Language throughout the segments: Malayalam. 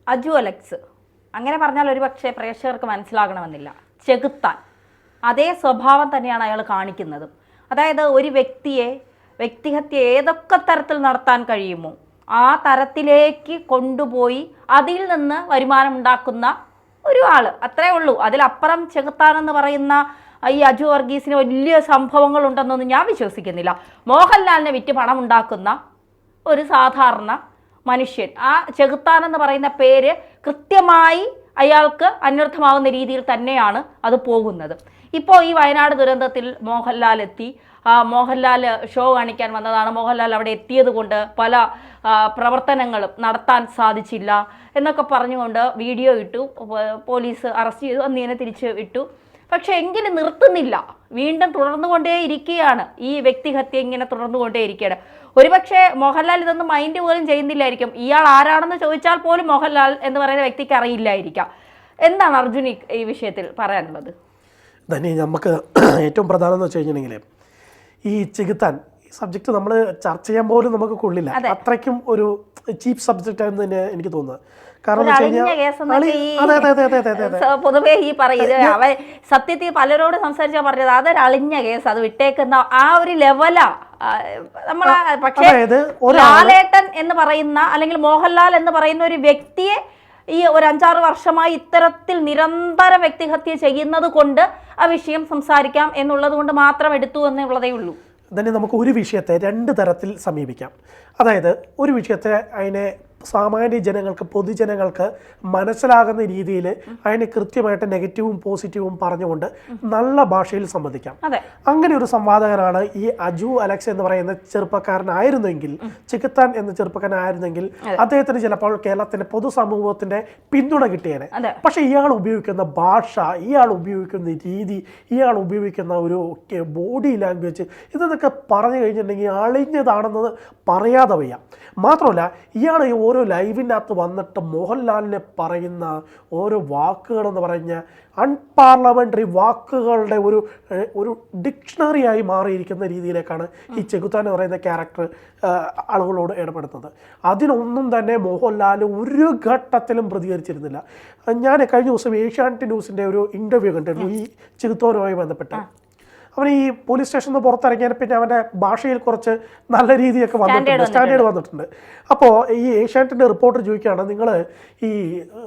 അജു അലക്സ് അങ്ങനെ പറഞ്ഞാൽ ഒരു പക്ഷേ പ്രേക്ഷകർക്ക് മനസ്സിലാകണമെന്നില്ല. ചെകുത്താൻ അതേ സ്വഭാവം തന്നെയാണ് അയാൾ കാണിക്കുന്നത്. അതായത് ഒരു വ്യക്തിഹത്യ ഏതൊക്കെ തരത്തിൽ നടത്താൻ കഴിയുമോ ആ തരത്തിലേക്ക് കൊണ്ടുപോയി അതിൽ നിന്ന് വരുമാനം ഉണ്ടാക്കുന്ന ഒരു ആൾ, അത്രേ ഉള്ളൂ. അതിലപ്പുറം ചെകുത്താനെന്ന് പറയുന്ന ഈ അജു വർഗീസിന് വലിയ സംഭവങ്ങൾ ഉണ്ടെന്നൊന്നും ഞാൻ വിശ്വസിക്കുന്നില്ല. മോഹൻലാലിനെ വിറ്റ് പണം ഉണ്ടാക്കുന്ന ഒരു സാധാരണ മനുഷ്യൻ. ആ ചെകുത്താനെന്ന് പറയുന്ന പേര് കൃത്യമായി അയാൾക്ക് അന്വർത്ഥമാവുന്ന രീതിയിൽ തന്നെയാണ് അത് പോകുന്നത്. ഇപ്പോൾ ഈ വയനാട് ദുരന്തത്തിൽ മോഹൻലാൽ എത്തി. മോഹൻലാൽ ഷോ കാണിക്കാൻ വന്നതാണ്. മോഹൻലാൽ അവിടെ എത്തിയത് കൊണ്ട് പല പ്രവർത്തനങ്ങളും നടത്താൻ സാധിച്ചില്ല എന്നൊക്കെ പറഞ്ഞുകൊണ്ട് വീഡിയോ ഇട്ടു. പോലീസ് അറസ്റ്റ് ചെയ്തു, അന്നീനെ തിരിച്ച് വിട്ടു. പക്ഷെ എങ്കിലും നിർത്തുന്നില്ല, വീണ്ടും തുടർന്നുകൊണ്ടേ ഇരിക്കുകയാണ്. ഈ വ്യക്തിഹത്യ ഇങ്ങനെ തുടർന്നുകൊണ്ടേ ഇരിക്കുകയാണ്. ഒരുപക്ഷെ മോഹൻലാൽ ഇതൊന്നും മൈൻഡ് പോലും ചെയ്യുന്നില്ലായിരിക്കും. ഇയാൾ ആരാണെന്ന് ചോദിച്ചാൽ പോലും മോഹൻലാൽ എന്ന് പറയുന്ന വ്യക്തിക്ക് അറിയില്ലായിരിക്കാം. എന്താണ് അർജുൻ ഈ വിഷയത്തിൽ പറയാനുള്ളത്? തന്നെ നമുക്ക് ഏറ്റവും പ്രധാനം എന്ന് വെച്ച് കഴിഞ്ഞിട്ടുണ്ടെങ്കിൽ ഈ ചെകുത്താൻ സബ്ജക്റ്റ് നമ്മൾ ചർച്ച ചെയ്യാൻ പോലും നമുക്ക് കൊള്ളില്ല. അത്രയ്ക്കും ഒരു ചീപ്പ് സബ്ജക്റ്റ് ആണെന്ന് തന്നെ എനിക്ക് തോന്നുന്നത്. കാരണം പൊതുവേ ഈ പറയുന്നത് അവ സത്യത്തിൽ പലരോട് സംസാരിച്ചാൽ പറഞ്ഞത് അതൊരു അളിഞ്ഞ കേസ്, അത് വിട്ടേക്കുന്ന ആ ഒരു ലെവലാ നമ്മളെ. പക്ഷേ ലാലേട്ടൻ എന്ന് പറയുന്ന അല്ലെങ്കിൽ മോഹൻലാൽ എന്ന് പറയുന്ന ഒരു വ്യക്തിയെ ഈ ഒരു 5-6 വർഷമായി ഇത്തരത്തിൽ നിരന്തര വ്യക്തിഹത്യ ചെയ്യുന്നത് കൊണ്ട് ആ വിഷയം സംസാരിക്കാം എന്നുള്ളത് കൊണ്ട് മാത്രം എടുത്തു എന്നുള്ളതേ ഉള്ളൂ. തന്നെ നമുക്ക് ഒരു വിഷയത്തെ 2 തരത്തിൽ സമീപിക്കാം. അതായത് ഒരു വിഷയത്തെ അതിനെ സാമാന്യ ജനങ്ങൾക്ക്, പൊതുജനങ്ങൾക്ക് മനസ്സിലാകുന്ന രീതിയിൽ അതിനെ കൃത്യമായിട്ട് നെഗറ്റീവും പോസിറ്റീവും പറഞ്ഞുകൊണ്ട് നല്ല ഭാഷയിൽ സംവദിക്കാം. അങ്ങനെ ഒരു സംവാദകനാണ് ഈ അജു അലക്സ് എന്ന് പറയുന്ന ചെറുപ്പക്കാരനായിരുന്നെങ്കിൽ, ചെകുത്താൻ എന്ന ചെറുപ്പക്കാരനായിരുന്നെങ്കിൽ അദ്ദേഹത്തിന് ചിലപ്പോൾ കേരളത്തിന്റെ പൊതുസമൂഹത്തിന്റെ പിന്തുണ കിട്ടിയേനെ. പക്ഷെ ഇയാൾ ഉപയോഗിക്കുന്ന ഭാഷ, ഇയാൾ ഉപയോഗിക്കുന്ന രീതി, ഇയാൾ ഉപയോഗിക്കുന്ന ഒരു ബോഡി ലാംഗ്വേജ്, ഇതൊക്കെ പറഞ്ഞു കഴിഞ്ഞിട്ടുണ്ടെങ്കിൽ അളിഞ്ഞതാണെന്നത് പറയാതെ വയ്യ. മാത്രമല്ല ഇയാൾ ഓരോ ലൈവിൻ്റെ അകത്ത് വന്നിട്ട് മോഹൻലാലിനെ പറയുന്ന ഓരോ വാക്കുകളെന്ന് പറഞ്ഞ അൺപാർലമെൻ്ററി വാക്കുകളുടെ ഒരു ഡിക്ഷണറിയായി മാറിയിരിക്കുന്ന രീതിയിലേക്കാണ് ഈ ചെകുത്താൻ എന്ന് പറയുന്ന ക്യാരക്ടർ ആളുകളോട് ഇടപെടുന്നത്. അതിനൊന്നും തന്നെ മോഹൻലാൽ ഒരു ഘട്ടത്തിലും പ്രതികരിച്ചിരുന്നില്ല. ഞാൻ കഴിഞ്ഞ ദിവസം ഏഷ്യാനെറ്റ് ന്യൂസിൻ്റെ ഒരു ഇൻ്റർവ്യൂ കണ്ടിരുന്നു ഈ ചെകുത്താനുമായി ബന്ധപ്പെട്ട്. അവൻ ഈ പോലീസ് സ്റ്റേഷനിൽ നിന്ന് പുറത്തിറങ്ങിയതിന് പിന്നെ അവൻ്റെ ഭാഷയിൽ കുറച്ച് നല്ല രീതിയൊക്കെ വന്നിട്ടുണ്ട്, സ്റ്റാൻഡേർഡ് വന്നിട്ടുണ്ട്. അപ്പോൾ ഈ ഏഷ്യാനെറ്റിൻ്റെ റിപ്പോർട്ടർ ചോദിക്കുകയാണ്, നിങ്ങൾ ഈ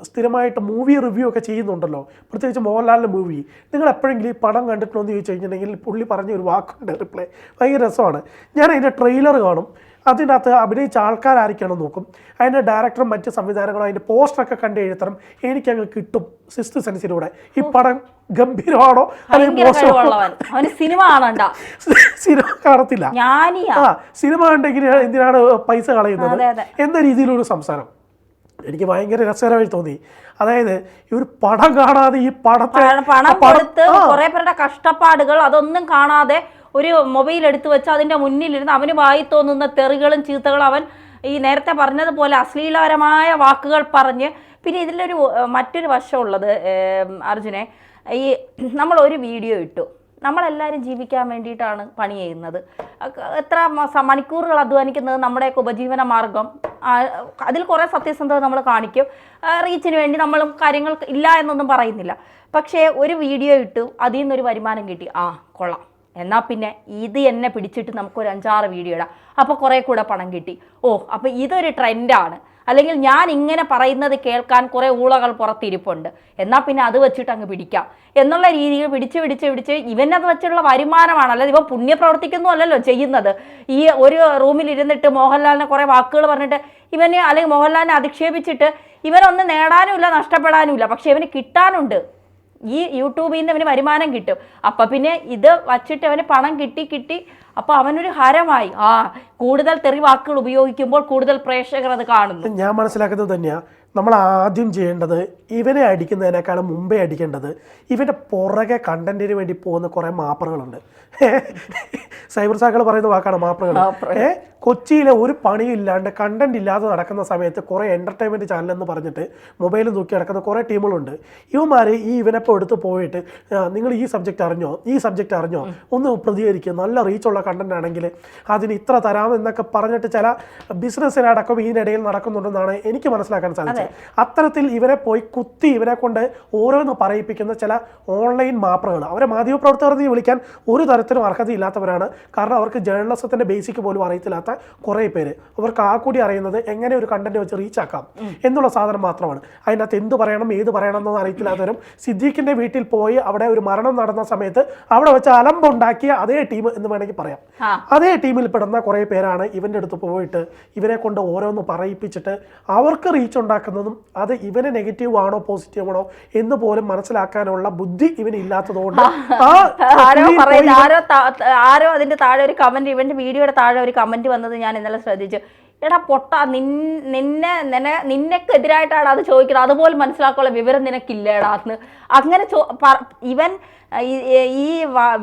സ്ഥിരമായിട്ട് മൂവി റിവ്യൂ ഒക്കെ ചെയ്യുന്നുണ്ടല്ലോ, പ്രത്യേകിച്ച് മോഹൻലാലിൻ്റെ മൂവി, നിങ്ങൾ എപ്പോഴെങ്കിലും ഈ പടം കണ്ടിട്ടുണ്ടോ എന്ന് ചോദിച്ചു കഴിഞ്ഞിട്ടുണ്ടെങ്കിൽ പുള്ളി പറഞ്ഞ ഒരു വാക്കുണ്ട് റിപ്ലൈ, ഭയങ്കര രസമാണ്. ഞാൻ അതിൻ്റെ ട്രെയിലർ കാണും, അതിൻ്റെ അകത്ത് അഭിനയിച്ച ആൾക്കാരായിരിക്കണം നോക്കും, അതിൻ്റെ ഡയറക്ടറും മറ്റ് സംവിധാനങ്ങളും അതിൻ്റെ പോസ്റ്ററൊക്കെ കണ്ട് എഴുതണം, എനിക്കങ്ങ് കിട്ടും സിക്സ്ത് സെൻസിലൂടെ ഈ പടം ഗംഭീരമാണോ അല്ലെങ്കിൽ സിനിമ കാണത്തില്ല, സിനിമ കണ്ടെങ്കിൽ എന്തിനാണ് പൈസ കളയുന്നത് എന്ന രീതിയിലൊരു സംസാരം എനിക്ക് ഭയങ്കര രസകരമായി തോന്നി. അതായത് ഈ ഒരു പടം കാണാതെ ഈ പടത്തെ പണം കൊടുത്ത് കുറെ പേരുടെ കഷ്ടപ്പാടുകൾ അതൊന്നും കാണാതെ ഒരു മൊബൈൽ എടുത്തു വെച്ച് അതിൻ്റെ മുന്നിലിരുന്ന് അവന് വായി തോന്നുന്ന തെറികളും ചീത്തകളും അവൻ ഈ നേരത്തെ പറഞ്ഞതുപോലെ അശ്ലീലപരമായ വാക്കുകൾ പറഞ്ഞ്. പിന്നെ ഇതിലൊരു മറ്റൊരു വശമുള്ളത് അർജുനെ, ഈ നമ്മളൊരു വീഡിയോ ഇട്ടു, നമ്മളെല്ലാവരും ജീവിക്കാൻ വേണ്ടിയിട്ടാണ് പണി ചെയ്യുന്നത്, എത്ര മണിക്കൂറുകൾ അധ്വാനിക്കുന്നത് നമ്മുടെയൊക്കെ ഉപജീവന മാർഗം, അതിൽ കുറേ സത്യസന്ധത നമ്മൾ കാണിക്കും, റീച്ചിന് വേണ്ടി നമ്മളും കാര്യങ്ങൾ ഇല്ല എന്നൊന്നും പറയുന്നില്ല. പക്ഷേ ഒരു വീഡിയോ ഇട്ടു, അതിൽ നിന്നൊരു വരുമാനം കിട്ടി, കൊള്ളാം, എന്നാൽ പിന്നെ ഇത് എന്നെ പിടിച്ചിട്ട് നമുക്കൊരു 5-6 വീഡിയോ ഇടാം, അപ്പോൾ കുറേ കൂടെ പണം കിട്ടി. അപ്പോൾ ഇതൊരു ട്രെൻഡാണ്, അല്ലെങ്കിൽ ഞാൻ ഇങ്ങനെ പറയുന്നത് കേൾക്കാൻ കുറേ ഊളകൾ പുറത്തിരിപ്പുണ്ട്, എന്നാൽ പിന്നെ അത് വെച്ചിട്ട് അങ്ങ് പിടിക്കാം എന്നുള്ള രീതിയിൽ പിടിച്ച് ഇവനത് വെച്ചുള്ള വരുമാനമാണ്. അല്ലാതെ ഇവൻ പുണ്യപ്രവർത്തിക്കുന്നു അല്ലല്ലോ ചെയ്യുന്നത്. ഈ ഒരു റൂമിലിരുന്നിട്ട് മോഹൻലാലിനെ കുറേ വാക്കുകൾ പറഞ്ഞിട്ട് ഇവന് അല്ലെങ്കിൽ മോഹൻലാലിനെ അധിക്ഷേപിച്ചിട്ട് ഇവനൊന്നും നേടാനുമില്ല, നഷ്ടപ്പെടാനുമില്ല, പക്ഷെ ഇവന് കിട്ടാനുണ്ട്. ഈ യൂട്യൂബിൽ നിന്ന് അവന് വരുമാനം കിട്ടും. അപ്പം പിന്നെ ഇത് വച്ചിട്ട് അവന് പണം കിട്ടി അപ്പോൾ അവനൊരു ഹരമായി. കൂടുതൽ തെറി വാക്കുകൾ ഉപയോഗിക്കുമ്പോൾ കൂടുതൽ പ്രേക്ഷകർ അത് കാണുന്നു. ഞാൻ മനസ്സിലാക്കുന്നത് തന്നെയാണ് നമ്മൾ ആദ്യം ചെയ്യേണ്ടത്, ഇവനെ അടിക്കുന്നതിനേക്കാളും മുമ്പേ അടിക്കേണ്ടത് ഇവൻ്റെ പുറകെ കണ്ടന്റിന് വേണ്ടി പോകുന്ന കുറേ മാപ്പറുകളുണ്ട്. സൈബർ സാക്കൾ പറയുന്ന വാക്കാണ് മാപ്പറുകൾ. കൊച്ചിയിലെ ഒരു പണിയില്ലാണ്ട് കണ്ടന്റ് ഇല്ലാതെ നടക്കുന്ന സമയത്ത് കുറേ എൻ്റർടൈൻമെൻറ്റ് ചാനൽ എന്ന് പറഞ്ഞിട്ട് മൊബൈലിൽ നോക്കി നടക്കുന്ന കുറേ ടീമുകളുണ്ട്. ഇവന്മാർ ഇവനെപ്പോൾ എടുത്ത് പോയിട്ട് നിങ്ങൾ ഈ സബ്ജക്റ്റ് അറിഞ്ഞോ ഒന്ന് പ്രതികരിക്കുക, നല്ല റീച്ചുള്ള കണ്ടന്റ് ആണെങ്കിൽ അതിന് ഇത്ര തരാമെന്നൊക്കെ പറഞ്ഞിട്ട് ചില ബിസിനസ്സിനടക്കം ഇതിനിടയിൽ നടക്കുന്നുണ്ടെന്നാണ് എനിക്ക് മനസ്സിലാക്കാൻ സാധിച്ചത്. അത്തരത്തിൽ ഇവരെ പോയി കുത്തി ഇവരെ കൊണ്ട് ഓരോന്ന് പറയിപ്പിക്കുന്ന ചില ഓൺലൈൻ മാപ്രകൾ, അവരെ മാധ്യമപ്രവർത്തകർ എന്ന് വിളിക്കാൻ ഒരു തരത്തിലും അർഹതയില്ലാത്തവരാണ്. കാരണം അവർക്ക് ജേർണലിസത്തിൻ്റെ ബേസിക് പോലും അറിയത്തില്ലാത്ത കുറേ പേര്. അവർക്ക് ആ കൂടി അറിയുന്നത് എങ്ങനെ ഒരു കണ്ടന്റ് വെച്ച് റീച്ച് ആക്കാം എന്നുള്ള സാധനം മാത്രമാണ്. അതിനകത്ത് എന്ത് പറയണം ഏത് പറയണം എന്നൊന്നും അറിയത്തില്ലാത്തവരും സിദ്ദീഖിൻ്റെ വീട്ടിൽ പോയി അവിടെ ഒരു മരണം നടന്ന സമയത്ത് അവിടെ വെച്ച് അലമ്പുണ്ടാക്കിയ അതേ ടീം എന്ന് വേണമെങ്കിൽ പറയാം. അതേ ടീമിൽ പെടുന്ന കുറേ പേരാണ് ഇവൻ്റെ അടുത്ത് പോയിട്ട് ഇവരെ കൊണ്ട് ഓരോന്ന് പറയിപ്പിച്ചിട്ട് അവർക്ക് റീച്ച് ഉണ്ടാക്കുന്നതും അത് ഇവന് നെഗറ്റീവ് ആണോ പോസിറ്റീവ് ആണോ എന്ന് പോലും മനസ്സിലാക്കാനുള്ള ബുദ്ധി ഇവന് ഇല്ലാത്തതുകൊണ്ട് ആരോ അതിന്റെ താഴെ ഒരു കമന്റ്, ഇവന്റെ വീഡിയോയുടെ താഴെ ഒരു കമന്റ് വന്നത് ഞാൻ ഇന്നലെ ശ്രദ്ധിച്ചു. എടാ പൊട്ട, നിനക്കെതിരായിട്ടാണ് അത് ചോദിക്കുന്നത്, അതുപോലെ മനസ്സിലാക്കാനുള്ള വിവരം നിനക്കില്ലേടാ എന്ന്. അങ്ങനെ ഇവൻ ഈ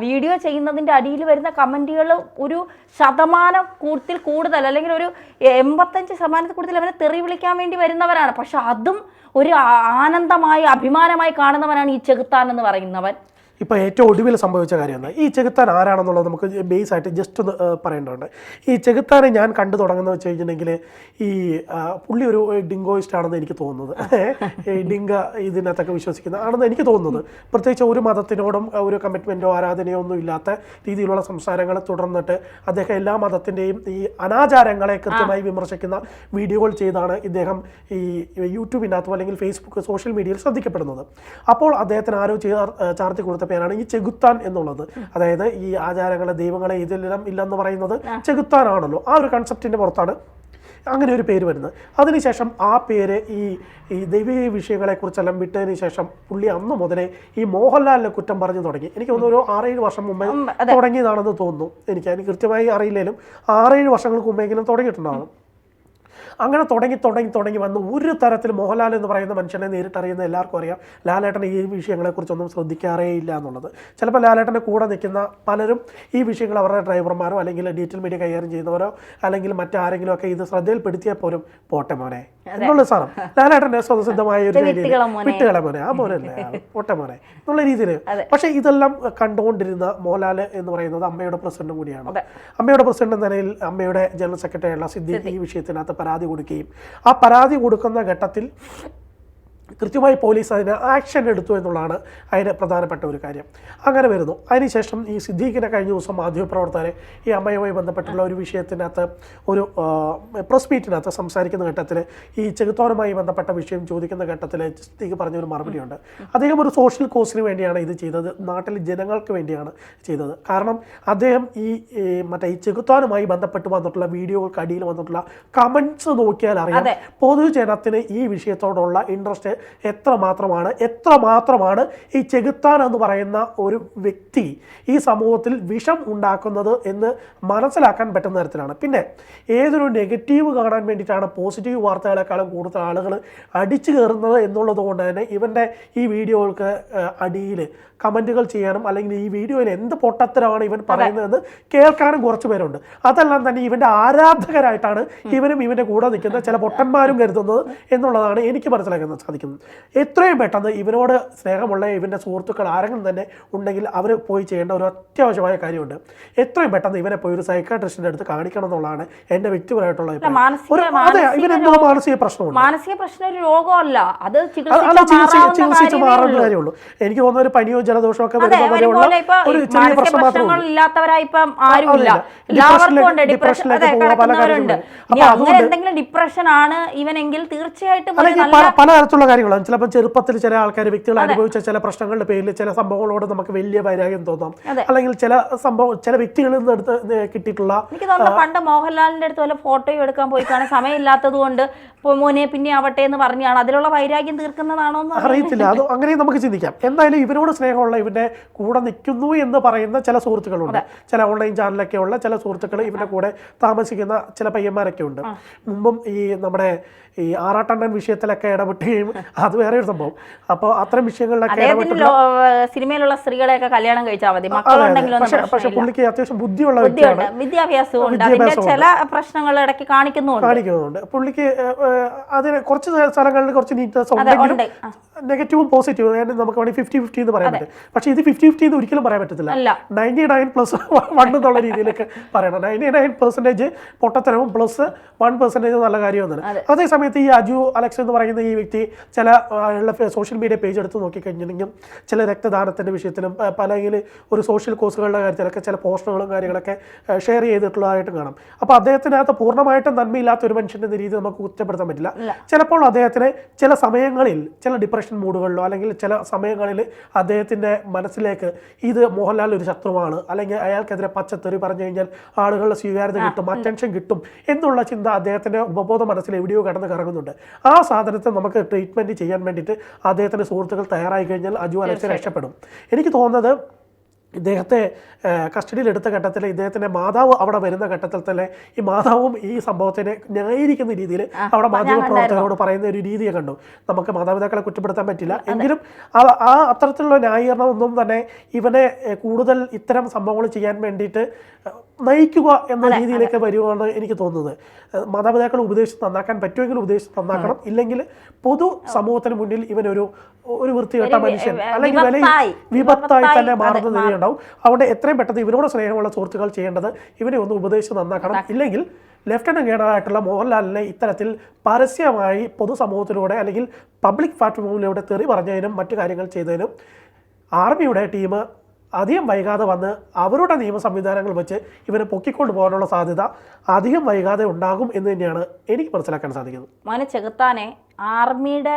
വീഡിയോ ചെയ്യുന്നതിൻ്റെ അടിയിൽ വരുന്ന കമൻറ്റുകൾ ഒരു ശതമാനത്തിൽ കൂടുതൽ അല്ലെങ്കിൽ ഒരു 85% കൂടുതൽ അവനെ തെറി വിളിക്കാൻ വേണ്ടി വരുന്നവരാണ്. പക്ഷെ അതും ഒരു ആനന്ദമായി അഭിമാനമായി കാണുന്നവനാണ് ഈ ചെകുത്താൻ എന്ന് പറയുന്നവൻ. ഇപ്പോൾ ഏറ്റവും ഒടുവിൽ സംഭവിച്ച കാര്യമാണ് ഈ ചെകുത്താൻ ആരാണെന്നുള്ളത് നമുക്ക് ബേസ് ആയിട്ട് ജസ്റ്റ് ഒന്ന് പറയേണ്ടതുണ്ട്. ഈ ചെകുത്താനെ ഞാൻ കണ്ടു തുടങ്ങുന്നത് വെച്ച് കഴിഞ്ഞിട്ടുണ്ടെങ്കിൽ ഈ പുള്ളി ഒരു ഡിങ്കോയിസ്റ്റ് ആണെന്ന് എനിക്ക് തോന്നുന്നത്. ഈ ഡിങ്ക ഇതിനകത്തൊക്കെ വിശ്വസിക്കുന്ന ആണെന്ന് എനിക്ക് തോന്നുന്നത്. പ്രത്യേകിച്ച് ഒരു മതത്തിനോടും ഒരു കമ്മിറ്റ്മെൻറ്റോ ആരാധനയോ ഒന്നും ഇല്ലാത്ത രീതിയിലുള്ള സംസാരങ്ങൾ തുടർന്നിട്ട് അദ്ദേഹം എല്ലാ മതത്തിൻ്റെയും ഈ അനാചാരങ്ങളെ കൃത്യമായി വിമർശിക്കുന്ന വീഡിയോകൾ ചെയ്താണ് ഇദ്ദേഹം ഈ യൂട്യൂബിനകത്തും അല്ലെങ്കിൽ ഫേസ്ബുക്ക് സോഷ്യൽ മീഡിയയിൽ ശ്രദ്ധിക്കപ്പെടുന്നത്. അപ്പോൾ അദ്ദേഹത്തിന് ആരോ ചാർത്തി കൊടുത്ത പേരാണ് ഈ ചെകുത്താൻ എന്നുള്ളത്. അതായത് ഈ ആചാരങ്ങളെ ദൈവങ്ങളെ ഇതിലെല്ലാം ഇല്ലെന്ന് പറയുന്നത് ചെകുത്താനാണല്ലോ. ആ ഒരു കൺസെപ്റ്റിൻ്റെ പുറത്താണ് അങ്ങനെ ഒരു പേര് വരുന്നത്. അതിനുശേഷം ആ പേര് ഈ ദൈവീയ വിഷയങ്ങളെക്കുറിച്ചെല്ലാം വിട്ടതിന് ശേഷം പുള്ളി അന്ന് മുതലേ ഈ മോഹൻലാലിനെ കുറ്റം പറഞ്ഞു തുടങ്ങി. എനിക്ക് തോന്നുന്നു ഒരു 6-7 വർഷം മുമ്പേ തുടങ്ങിയതാണെന്ന് തോന്നുന്നു. എനിക്ക് കൃത്യമായി അറിയില്ലെങ്കിലും 6-7 വർഷങ്ങൾക്ക് മുമ്പെങ്കിലും തുടങ്ങിയിട്ടുണ്ടാകും. അങ്ങനെ തുടങ്ങി വന്ന് ഒരു തരത്തിൽ മോഹൻലാൽ എന്ന് പറയുന്ന മനുഷ്യനെ നേരിട്ടറിയുന്ന എല്ലാവർക്കും അറിയാം ലാലേട്ടൻ ഈ വിഷയങ്ങളെക്കുറിച്ചൊന്നും ശ്രദ്ധിക്കാറേ ഇല്ല എന്നുള്ളത്. ചിലപ്പോൾ ലാലേട്ടൻ്റെ കൂടെ നിൽക്കുന്ന പലരും ഈ വിഷയങ്ങൾ അവരുടെ ഡ്രൈവർമാരോ അല്ലെങ്കിൽ ഡീറ്റെയിൽ മീഡിയ കൈകാര്യം ചെയ്യുന്നവരോ അല്ലെങ്കിൽ മറ്റാരെങ്കിലും ഒക്കെ ഇത് ശ്രദ്ധയിൽപ്പെടുത്തിയാൽ പോലും പോട്ടെ മോനെ എന്നുള്ള സാധനം ലാലേട്ടൻ്റെ സ്വതസിദ്ധമായ ഒരു രീതിയിൽ വിട്ടുകളെ മോനെ ആ മോനല്ലേ പോട്ടെ മോനെ എന്നുള്ള രീതിയിൽ. പക്ഷേ ഇതെല്ലാം കണ്ടുകൊണ്ടിരുന്ന മോഹൻലാൽ എന്ന് പറയുന്നത് അമ്മയുടെ പ്രസിഡന്റ് കൂടിയാണ്. അമ്മയുടെ പ്രസിഡന്റ് എന്ന നിലയിൽ അമ്മയുടെ ജനറൽ സെക്രട്ടറിയുള്ള സിദ്ദീഖ് ഈ വിഷയത്തിനകത്ത് പരാതി കൊടുക്കുകയും ആ പരാതി കൊടുക്കുന്ന ഘട്ടത്തിൽ കൃത്യമായി പോലീസ് അതിന് ആക്ഷൻ എടുത്തു എന്നുള്ളതാണ് അതിന് പ്രധാനപ്പെട്ട ഒരു കാര്യം. അങ്ങനെ വരുന്നു. അതിനുശേഷം ഈ സിദ്ദീഖിനെ കഴിഞ്ഞ ദിവസം മാധ്യമപ്രവർത്തകരെ ഈ അമ്മയുമായി ബന്ധപ്പെട്ടുള്ള ഒരു വിഷയത്തിനകത്ത് ഒരു പ്രസ് മീറ്റിനകത്ത് സംസാരിക്കുന്ന ഘട്ടത്തിൽ ഈ ചെകുത്താനുമായി ബന്ധപ്പെട്ട വിഷയം ചോദിക്കുന്ന ഘട്ടത്തിൽ സിദ്ദീഖ് പറഞ്ഞൊരു മറുപടിയുണ്ട്. അദ്ദേഹം ഒരു സോഷ്യൽ കോസിന് വേണ്ടിയാണ് ഇത് ചെയ്തത്, നാട്ടിലെ ജനങ്ങൾക്ക് വേണ്ടിയാണ് ചെയ്തത്. കാരണം അദ്ദേഹം ഈ ചെകുത്താനുമായി ബന്ധപ്പെട്ട് വന്നിട്ടുള്ള വീഡിയോകൾക്ക് അടിയിൽ വന്നിട്ടുള്ള കമൻറ്റ്സ് നോക്കിയാൽ അറിയാം പൊതുജനത്തിന് ഈ വിഷയത്തോടുള്ള ഇൻട്രസ്റ്റ് എത്രമാത്രമാണ് ഈ ചെകുത്താൻ എന്ന് പറയുന്ന ഒരു വ്യക്തി ഈ സമൂഹത്തിൽ വിഷം ഉണ്ടാക്കുന്നത് എന്ന് മനസ്സിലാക്കാൻ പറ്റുന്ന തരത്തിലാണ്. പിന്നെ ഏതൊരു നെഗറ്റീവ് കാണാൻ വേണ്ടിയിട്ടാണ് പോസിറ്റീവ് വാർത്തകളെക്കാളും കൂടുതൽ ആളുകൾ അടിച്ചു കയറുന്നത് എന്നുള്ളത് കൊണ്ട് തന്നെ ഇവൻ്റെ ഈ വീഡിയോകൾക്ക് അടിയിൽ കമൻറ്റുകൾ ചെയ്യാനും അല്ലെങ്കിൽ ഈ വീഡിയോയിൽ എന്ത് പൊട്ടത്തരമാണ് ഇവൻ പറയുന്നതെന്ന് കേൾക്കാനും കുറച്ച് പേരുണ്ട്. അതെല്ലാം തന്നെ ഇവൻ്റെ ആരാധകരായിട്ടാണ് ഇവനും ഇവൻ്റെ കൂടെ നിൽക്കുന്ന ചില പൊട്ടന്മാരും കരുതുന്നത് എന്നുള്ളതാണ് എനിക്ക് മനസ്സിലാക്കാൻ സാധിക്കുന്നത്. എത്രയും പെട്ടെന്ന് ഇവനോട് സ്നേഹമുള്ള ഇവൻ്റെ സുഹൃത്തുക്കൾ ആരെങ്കിലും തന്നെ ഉണ്ടെങ്കിൽ അവർ പോയി ചെയ്യേണ്ട ഒരു അത്യാവശ്യമായ കാര്യമുണ്ട്. എത്രയും പെട്ടെന്ന് ഇവനെ പോയി ഒരു സൈക്കാട്രിസ്റ്റിൻ്റെ അടുത്ത് കാണിക്കണം എന്നുള്ളതാണ് എൻ്റെ വ്യക്തിപരമായിട്ടുള്ള ഇവനെന്തോ മാനസിക പ്രശ്നമുണ്ട്. മാനസിക പ്രശ്നം ഒരു രോഗമല്ല, അത് ചികിത്സിച്ച് മാറുന്ന കാര്യമുള്ളൂ. എനിക്ക് തോന്നുന്ന ഒരു പനിയോ ജലദോഷമൊക്കെ ഒരു ചെറിയ പ്രശ്നം മാത്രമേ ഡിപ്രഷൻ ആണ് ഇവനെങ്കിൽ തീർച്ചയായിട്ടും പലതരത്തിലുള്ള കാര്യങ്ങളാണ്. ചിലപ്പോൾ ചെറുപ്പത്തിൽ ചില ആൾക്കാർ വ്യക്തികൾ അനുഭവിച്ച ചില പ്രശ്നങ്ങളുടെ പേരിൽ ചില സംഭവങ്ങളോട് നമുക്ക് വലിയ വൈരാഗ്യം തോന്നാം, അല്ലെങ്കിൽ ചില വ്യക്തികളിൽ നിന്ന് എടുത്ത് കിട്ടിയിട്ടുള്ള. എനിക്ക് തോന്നുന്നു പണ്ട് മോഹൻലാലിന്റെ അടുത്ത് വല്ല ഫോട്ടോയും എടുക്കാൻ പോയി കാണാൻ സമയമില്ലാത്തത് കൊണ്ട് മോനെ പിന്നെ ആവട്ടെ എന്ന് പറഞ്ഞാണ് അതിലുള്ള വൈരാഗ്യം തീർക്കുന്നതാണോ എന്ന് അറിയത്തില്ല. അത് അങ്ങനെ നമുക്ക് ചിന്തിക്കാം. എന്തായാലും ഇവനോട് സ്നേഹമുള്ള ഇവന്റെ കൂടെ നിൽക്കുന്നു എന്ന് പറയുന്ന ചില സുഹൃത്തുക്കളുണ്ട്. ചില ഓൺലൈൻ ചാനലൊക്കെ ഉള്ള ചില സുഹൃത്തുക്കൾ ഇവന്റെ കൂടെ താമസിക്കുന്ന ചില പയ്യന്മാരൊക്കെ ഉണ്ട്. മുമ്പും ഈ നമ്മുടെ ഈ ആറാട്ടണ്ണൻ വിഷയത്തിലൊക്കെ ഇടപെട്ടുകയും അത് വേറെ ഒരു സംഭവം. അപ്പോൾ അത്തരം വിഷയങ്ങളിലൊക്കെ അദ്ദേഹത്തിന് സിനിമയിലുള്ള സ്ത്രീകളെയൊക്കെ കല്യാണം കഴിച്ചാൽ മതി, മക്കളുണ്ടെങ്കിലും. പക്ഷെ പുള്ളിക്ക് അത്യാവശ്യം ബുദ്ധിയുള്ള വ്യക്തിയാണ്, വിദ്യാഭ്യാസവും ഉണ്ട്, അതിന്റെ ചില പ്രശ്നങ്ങൾ ഇടയ്ക്ക് കാണിക്കുന്നുണ്ട്. പുള്ളിക്ക് അതിന് കുറച്ച് സ്ഥലങ്ങളിൽ കുറച്ച് നീറ്റ്നെസ് ഉണ്ടെങ്കിലും നെഗറ്റീവും പോസിറ്റീവും നമുക്ക് വേണമെങ്കിൽ 50-50 എന്ന് പറയാൻ പറ്റും. പക്ഷേ ഇത് 50-50 എന്ന് ഒരിക്കലും പറയാൻ പറ്റത്തില്ല. 99+1 എന്നുള്ള രീതിയിലൊക്കെ പറയണം. 99% പൊട്ടത്തരവും +1% നല്ല കാര്യമെന്നാണ്. അതേസമയത്ത് ഈ അജു അലക്സ് എന്ന് പറയുന്ന ഈ വ്യക്തി ചില സോഷ്യൽ മീഡിയ പേജ് എടുത്ത് നോക്കിക്കഴിഞ്ഞിട്ടുണ്ടെങ്കിൽ ചില രക്തദാനത്തിൻ്റെ വിഷയത്തിലും അല്ലെങ്കിൽ ഒരു സോഷ്യൽ കോസുകളുടെ കാര്യത്തിലൊക്കെ ചില പോസ്റ്ററുകളും കാര്യങ്ങളൊക്കെ ഷെയർ ചെയ്തിട്ടുള്ളതായിട്ട് കാണാം. അപ്പോൾ അദ്ദേഹത്തിനകത്ത് പൂർണ്ണമായിട്ടും നന്മയില്ലാത്ത ഒരു മനുഷ്യൻ്റെ രീതി നമുക്ക് കുറ്റപ്പെടുത്താൻ പറ്റില്ല. ചിലപ്പോൾ അദ്ദേഹത്തിന് ചില സമയങ്ങളിൽ ചില ഡിപ്രഷൻ മൂഡുകളിലോ അല്ലെങ്കിൽ ചില സമയങ്ങളിൽ അദ്ദേഹത്തിൻ്റെ മനസ്സിലേക്ക് ഇത് മോഹൻലാൽ ഒരു ശത്രുവാണ്, അല്ലെങ്കിൽ അയാൾക്കെതിരെ പച്ചത്തെറി പറഞ്ഞു കഴിഞ്ഞാൽ ആളുകളുടെ സ്വീകാര്യത കിട്ടും, അറ്റൻഷൻ കിട്ടും എന്നുള്ള ചിന്ത അദ്ദേഹത്തിൻ്റെ ഉപബോധ മനസ്സിൽ എവിടെയോ കടന്ന് കറങ്ങുന്നുണ്ട്. ആ സാധനത്തെ നമുക്ക് ട്രീറ്റ്മെൻറ്റ് ചെയ്യാൻ വേണ്ടിയിട്ട് അദ്ദേഹത്തിൻ്റെ സുഹൃത്തുക്കൾ തയ്യാറായി കഴിഞ്ഞാൽ അജു അലക്സ് രക്ഷപ്പെടും. എനിക്ക് തോന്നുന്നത് ഇദ്ദേഹത്തെ കസ്റ്റഡിയിലെടുത്ത ഘട്ടത്തിൽ ഇദ്ദേഹത്തിൻ്റെ മാതാവ് അവിടെ വരുന്ന ഘട്ടത്തിൽ തന്നെ ഈ മാതാവും ഈ സംഭവത്തിനെ ന്യായീകരിക്കുന്ന രീതിയിൽ അവിടെ മാധ്യമപ്രവർത്തകരോട് പറയുന്ന ഒരു രീതിയെ കണ്ടു. നമുക്ക് മാതാപിതാക്കളെ കുറ്റപ്പെടുത്താൻ പറ്റില്ല, എങ്കിലും ആ അത്തരത്തിലുള്ള ന്യായീകരണം ഒന്നും തന്നെ ഇവനെ കൂടുതൽ ഇത്തരം സംഭവങ്ങൾ ചെയ്യാൻ വേണ്ടിയിട്ട് നയിക്കുക എന്ന രീതിയിലേക്ക് വരുവാണ് എനിക്ക് തോന്നുന്നത്. മാതാപിതാക്കളെ ഉപദേശിച്ച് നന്നാക്കാൻ പറ്റുമെങ്കിൽ ഉപദേശിച്ച് നന്നാക്കണം, ഇല്ലെങ്കിൽ പൊതു സമൂഹത്തിന് മുന്നിൽ ഇവനൊരു വൃത്തികെട്ട മനുഷ്യൻ അല്ലെങ്കിൽ വിപത്തായി തന്നെ മാറുന്ന നിലയുണ്ടാവും. അതുകൊണ്ട് എത്രയും പെട്ടെന്ന് ഇവനോട് സ്നേഹമുള്ള സുഹൃത്തുക്കൾ ചെയ്യേണ്ടത് ഇവനെ ഒന്ന് ഉപദേശിച്ച് നന്നാക്കണം. ഇല്ലെങ്കിൽ ലെഫ്റ്റനന്റ് ഗവർണറായിട്ടുള്ള മോഹൻലാലിനെ ഇത്തരത്തിൽ പരസ്യമായി പൊതുസമൂഹത്തിലൂടെ അല്ലെങ്കിൽ പബ്ലിക് പ്ലാറ്റ്ഫോമിലൂടെ തെറി പറഞ്ഞതിനും മറ്റു കാര്യങ്ങൾ ചെയ്തതിനും ആർമിയുടെ ടീം അധികം വൈകാതെ വന്ന് അവരുടെ നിയമ സംവിധാനങ്ങൾ വെച്ച് ഇവരെ പൊക്കിക്കൊണ്ട് പോകാനുള്ള സാധ്യത അധികം വൈകാതെ ഉണ്ടാകും എന്ന് തന്നെയാണ് എനിക്ക് മനസ്സിലാക്കാൻ സാധിക്കുന്നത്. മോനെ ചെകുത്താനെ, ആർമിയുടെ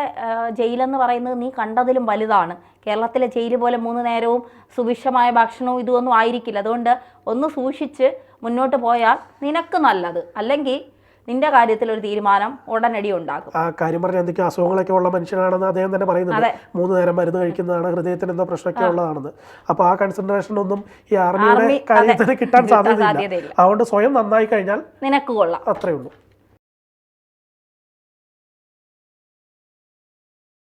ജയിലെന്ന് പറയുന്നത് നീ കണ്ടതിലും വലുതാണ്. കേരളത്തിലെ ജയിൽ പോലെ 3 നേരവും സുഭിക്ഷമായ ഭക്ഷണവും ഇതൊന്നും ആയിരിക്കില്ല. അതുകൊണ്ട് ഒന്ന് സൂക്ഷിച്ച് മുന്നോട്ട് പോയാൽ നിനക്ക് നല്ലത്. അല്ലെങ്കിൽ നിന്റെ കാര്യത്തിൽ ഒരു തീരുമാനം ഉടനടി ഉണ്ടാകും. ആ കാര്യം പറഞ്ഞാൽ എന്തൊക്കെയോ അസുഖങ്ങളൊക്കെ ഉള്ള മനുഷ്യനാണെന്ന് അദ്ദേഹം തന്നെ പറയുന്നുണ്ട്. 3 നേരം മരുന്ന് കഴിക്കുന്നതാണ്, ഹൃദയത്തിന് എന്തോ പ്രശ്നമൊക്കെ ഉള്ളതാണെന്ന്. അപ്പോൾ ആ കൺസിഡറേഷൻ ഒന്നും ഈ ആർമിയുടെ കാര്യത്തിന് കിട്ടാൻ സാധ്യതയില്ല. അതുകൊണ്ട് സ്വയം നന്നായി കഴിഞ്ഞാൽ നിനക്ക് കൊള്ളാം, അത്രയേ ഉള്ളൂ.